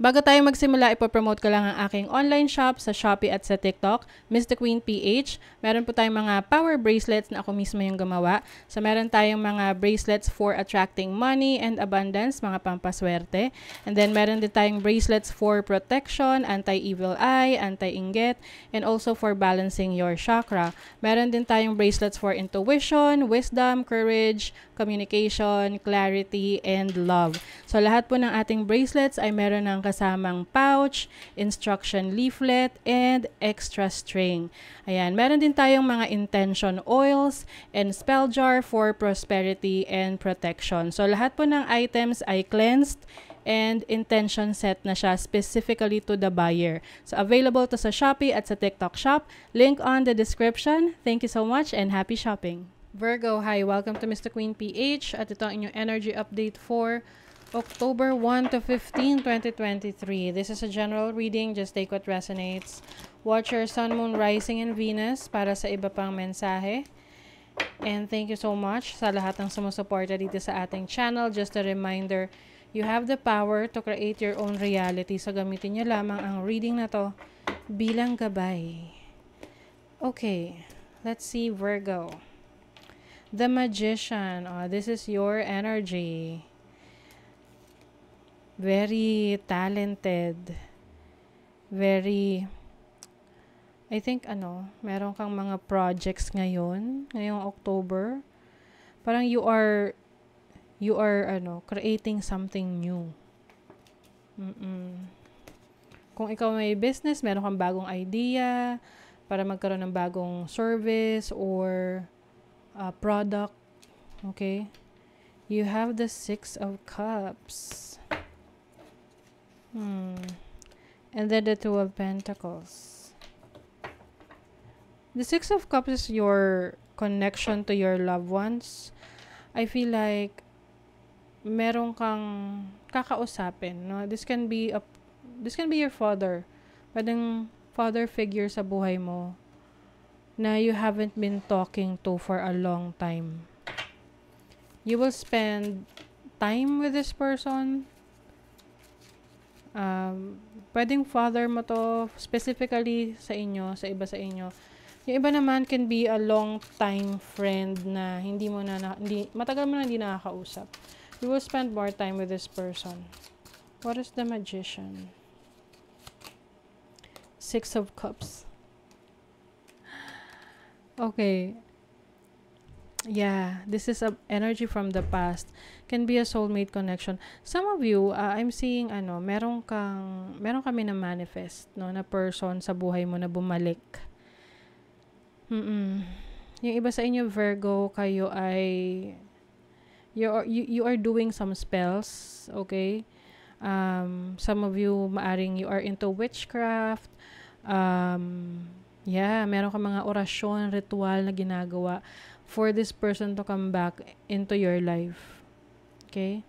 Bago tayo magsimula, ipopromote ko lang ang aking online shop sa Shopee at sa TikTok, Miss the Queen PH. Meron po tayong mga power bracelets na ako mismo yung gumawa. So meron tayong mga bracelets for attracting money and abundance, mga pampaswerte. And then meron din tayong bracelets for protection, anti-evil eye, anti-inggit, and also for balancing your chakra. Meron din tayong bracelets for intuition, wisdom, courage, communication, clarity, and love. So lahat po ng ating bracelets ay meron ng kasamang pouch, instruction leaflet, and extra string. Ayan, meron din tayong mga intention oils and spell jar for prosperity and protection. So lahat po ng items ay cleansed and intention set na siya specifically to the buyer. So available to sa Shopee at sa TikTok shop. Link on the description. Thank you so much and happy shopping. Virgo, hi! Welcome to Mr. Queen PH at ito ang inyong energy update for October 1 to 15, 2023. This is a general reading. Just take what resonates. Watch your sun, moon, rising, and Venus para sa iba pang mensahe. And thank you so much sa lahat ng sumusuporta dito sa ating channel. Just a reminder, you have the power to create your own reality. So gamitin nyo lamang ang reading na to bilang gabay. Okay, let's see Virgo. The Magician. Oh, this is your energy. Very talented. Very, I think meron kang mga projects ngayong October. Parang you are creating something new. Kung ikaw may business, meron kang bagong idea para magkaroon ng bagong service or product. Okay? You have the Six of Cups. And then the Two of Pentacles. The Six of Cups is your connection to your loved ones. I feel like meron kang kakausapin, no? This can be your father. Pwedeng father figure sa buhay mo na you haven't been talking to for a long time. You will spend time with this person. Pwedeng father mo to specifically sa inyo, sa iba sa inyo. Yung iba naman can be a long time friend na matagal mo na hindi nakakausap. You will spend more time with this person. What is the Magician? Six of Cups. Okay. Yeah, this is a energy from the past. Can be a soulmate connection. Some of you, I'm seeing meron kami na manifest, no, na person sa buhay mo na bumalik. Yung iba sa inyo Virgo, kayo ay you are doing some spells, okay? Some of you maaring you are into witchcraft. Meron ka mga orasyon, ritual na ginagawa for this person to come back into your life. Okay?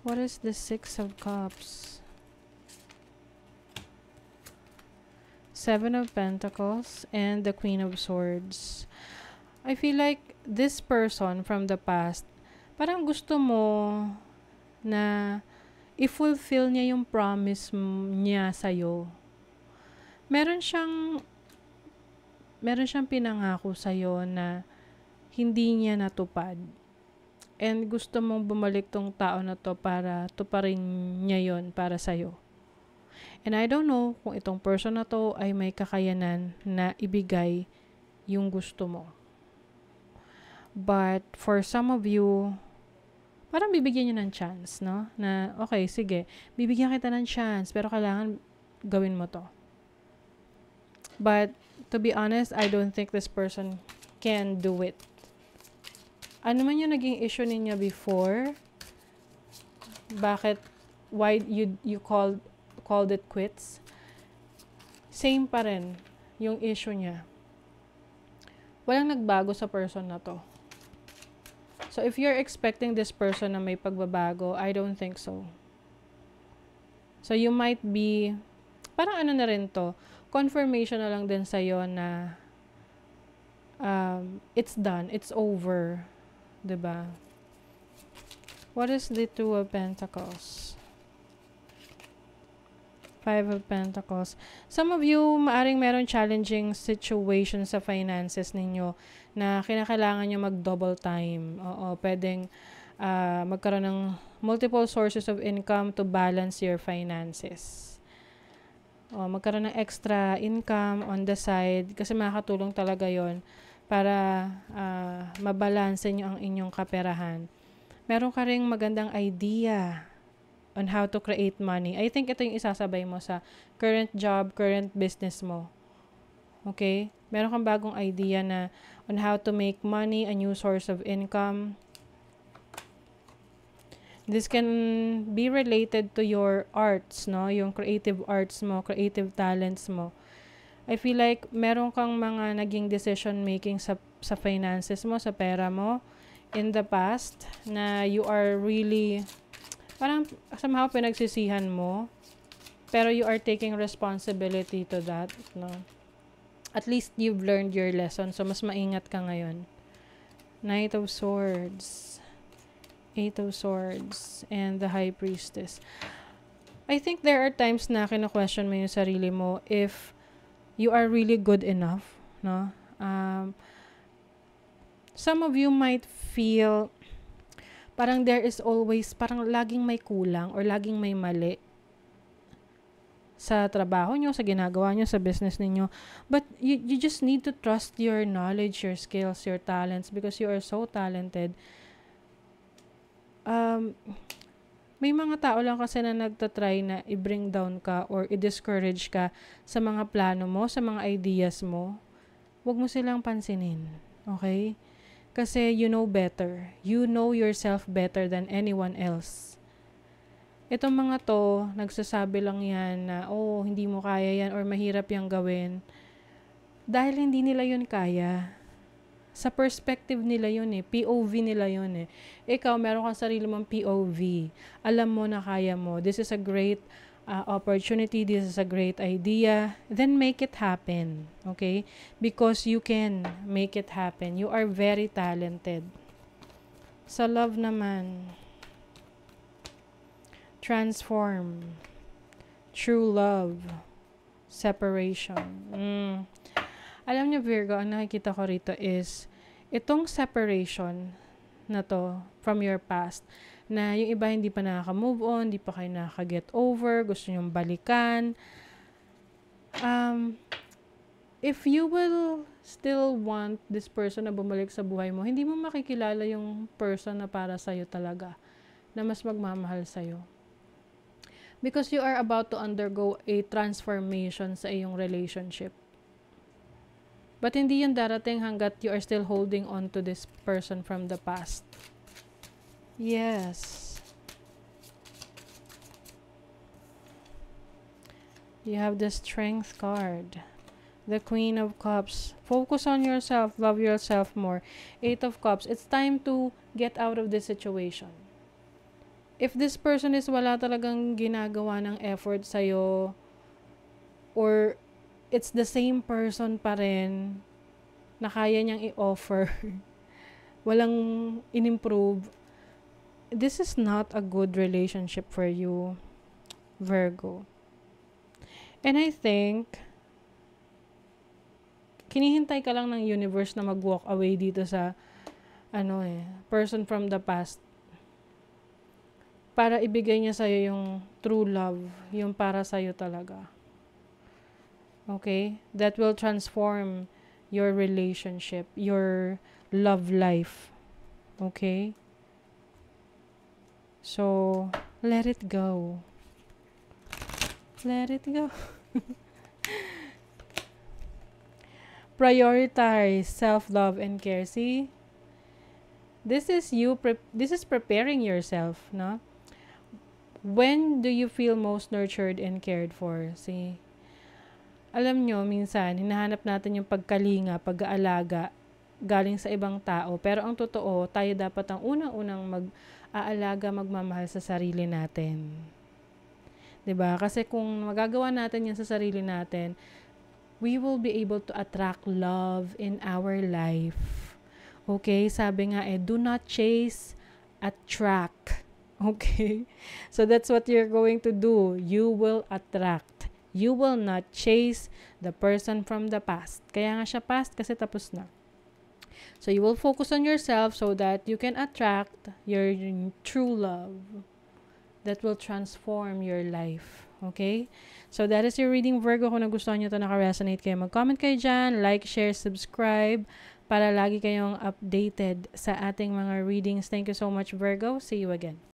What is the Six of Cups? Seven of Pentacles and the Queen of Swords. I feel like this person from the past, parang gusto mo na i-fulfill niya yung promise niya sa'yo. Meron siyang pinangako sa'yo na hindi niya natupad. And gusto mong bumalik tong tao na to para tuparin niya yon para sa'yo. And I don't know kung itong person na to ay may kakayanan na ibigay yung gusto mo. But for some of you, parang bibigyan niyo ng chance, no? Na okay, sige, bibigyan kita ng chance pero kailangan gawin mo to. But to be honest, I don't think this person can do it. Ano man yung naging issue niya before? Why you called it quits? Same pa rin yung issue niya. Walang nagbago sa person na to. So if you're expecting this person na may pagbabago, I don't think so. So you might be, parang na rin to, confirmation na lang din sa'yo na it's done, it's over. Diba? What is the Two of Pentacles? Five of Pentacles. Some of you, maaring meron challenging situation sa finances ninyo na kinakailangan nyo mag-double time. Oo, pwedeng magkaroon ng multiple sources of income to balance your finances. O, magkaroon ng extra income on the side kasi makakatulong talaga yon para mabalanse nyo ang inyong kaperahan. Meron ka ring magandang idea on how to create money. I think ito yung isasabay mo sa current job, current business mo. Okay? Meron kang bagong idea na on how to make money, a new source of income. This can be related to your arts, no? Yung creative arts mo, creative talents mo. I feel like meron kang mga naging decision making sa finances mo, sa pera mo in the past na you are really parang somehow pinagsisihan mo, pero you are taking responsibility to that, no? At least you've learned your lesson, so mas maingat ka ngayon. Knight of Swords, Eight of Swords, and the High Priestess. I think there are times na kina-question mo yung sarili mo if you are really good enough, no? Some of you might feel parang there is always, parang laging may kulang or laging may mali sa trabaho nyo, sa ginagawa nyo, sa business ninyo. But you just need to trust your knowledge, your skills, your talents because you are so talented. May mga tao lang kasi na nagtatry na i-bring down ka or i-discourage ka sa mga plano mo, sa mga ideas mo. Huwag mo silang pansinin. Okay? Kasi you know better. You know yourself better than anyone else. Itong mga to, nagsasabi lang yan na, oh, hindi mo kaya yan or mahirap yung gawin. Dahil hindi nila yun kaya. Sa perspective nila yun eh. POV nila yun eh. Ikaw, meron kang sarili mong POV. Alam mo na kaya mo. This is a great opportunity. This is a great idea. Then make it happen. Okay? Because you can make it happen. You are very talented. Sa love naman, transform, true love, separation. Alam niyo, Virgo, ang nakikita ko rito is itong separation na to from your past, na yung iba hindi pa nakaka-move on, hindi pa kayo nakaka-get over, gusto nyong balikan. If you will still want this person na bumalik sa buhay mo, hindi mo makikilala yung person na para sa'yo talaga, na mas magmamahal sa'yo. Because you are about to undergo a transformation sa iyong relationship. But hindi yun darating hanggat you are still holding on to this person from the past. Yes. You have the Strength card. The Queen of Cups. Focus on yourself. Love yourself more. Eight of Cups. It's time to get out of this situation. If this person is wala talagang ginagawa ng effort sa'yo, or it's the same person pa rin na kaya niyang i-offer, walang in-improve, this is not a good relationship for you, Virgo. And I think, kinihintay ka lang ng universe na mag-walk away dito sa, person from the past. Para ibigay niya sa'yo yung true love, yung para sa'yo talaga. Okay? That will transform your relationship, your love life. Okay? So, let it go. Let it go. Prioritize self-love and care. See? This is you, this is preparing yourself, no? When do you feel most nurtured and cared for? See? Alam nyo, minsan, hinahanap natin yung pagkalinga, pag-aalaga, galing sa ibang tao. Pero ang totoo, tayo dapat ang unang-unang mag-aalaga, magmamahal sa sarili natin. 'Di ba? Kasi kung magagawa natin yan sa sarili natin, we will be able to attract love in our life. Okay? Sabi nga do not chase attract. Okay? So that's what you're going to do. You will attract. You will not chase the person from the past. Kaya nga siya past kasi tapos na. So you will focus on yourself so that you can attract your true love that will transform your life. Okay? So that is your reading, Virgo. Kung nagustuhan nyo ito, naka-resonate kayo, mag-comment kayo dyan, like, share, subscribe, para lagi kayong updated sa ating mga readings. Thank you so much, Virgo. See you again.